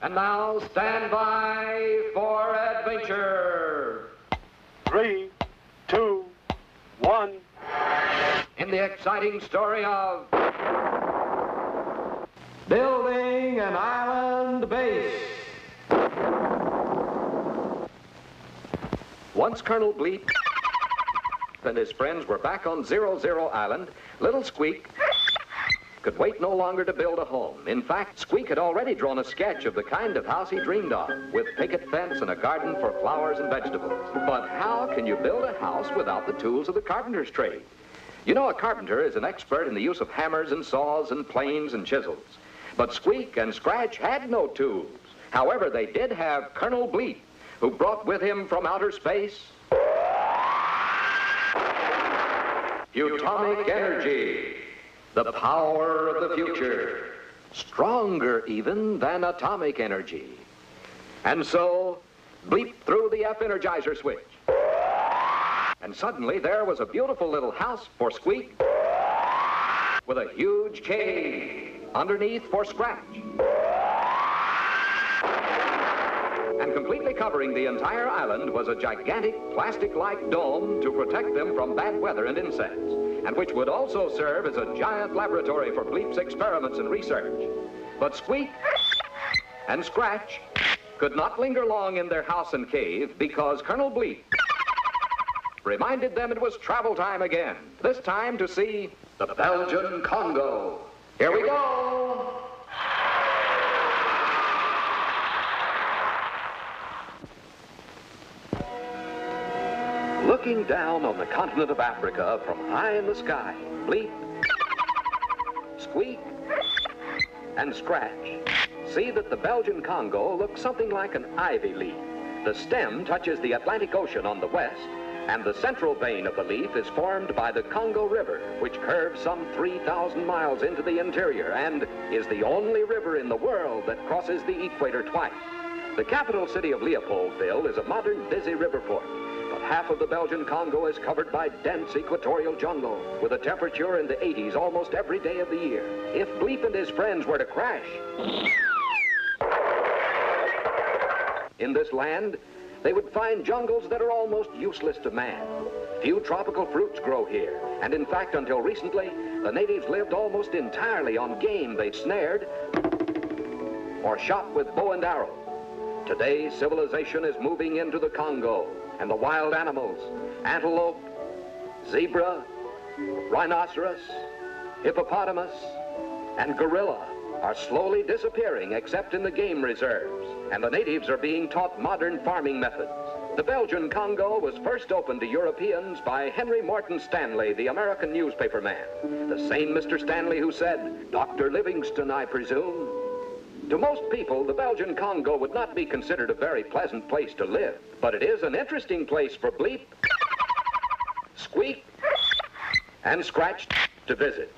And now, stand by for adventure. 3, 2, 1. In the exciting story of building an island base. Once Colonel Bleep and his friends were back on 00 Island, little Squeak could wait no longer to build a home. In fact, Squeak had already drawn a sketch of the kind of house he dreamed of, with picket fence and a garden for flowers and vegetables. But how can you build a house without the tools of the carpenter's trade? You know, a carpenter is an expert in the use of hammers and saws and planes and chisels. But Squeak and Scratch had no tools. However, they did have Colonel Bleep, who brought with him from outer space atomic energy, the power of the future, stronger even than atomic energy. And so, Bleep threw the F-Energizer switch. And suddenly there was a beautiful little house for Squeak with a huge cave underneath for Scratch. And completely covering the entire island was a gigantic plastic-like dome to protect them from bad weather and insects, and which would also serve as a giant laboratory for Bleep's experiments and research. But Squeak and Scratch could not linger long in their house and cave because Colonel Bleep reminded them it was travel time again, this time to see the Belgian Congo. Here we go! Looking down on the continent of Africa from high in the sky, Bleep, Squeak, and Scratch see that the Belgian Congo looks something like an ivy leaf. The stem touches the Atlantic Ocean on the west, and the central vein of the leaf is formed by the Congo River, which curves some 3,000 miles into the interior and is the only river in the world that crosses the equator twice. The capital city of Leopoldville is a modern, busy river port. Half of the Belgian Congo is covered by dense equatorial jungle, with a temperature in the 80s almost every day of the year. If Bleep and his friends were to crash in this land, they would find jungles that are almost useless to man. Few tropical fruits grow here, and in fact, until recently, the natives lived almost entirely on game they snared or shot with bow and arrow. Today, civilization is moving into the Congo, and the wild animals, antelope, zebra, rhinoceros, hippopotamus, and gorilla are slowly disappearing except in the game reserves, and the natives are being taught modern farming methods. The Belgian Congo was first opened to Europeans by Henry Morton Stanley, the American newspaper man. The same Mr. Stanley who said, "Dr. Livingston, I presume." To most people, the Belgian Congo would not be considered a very pleasant place to live, but it is an interesting place for Bleep, Squeak, and Scratch to visit.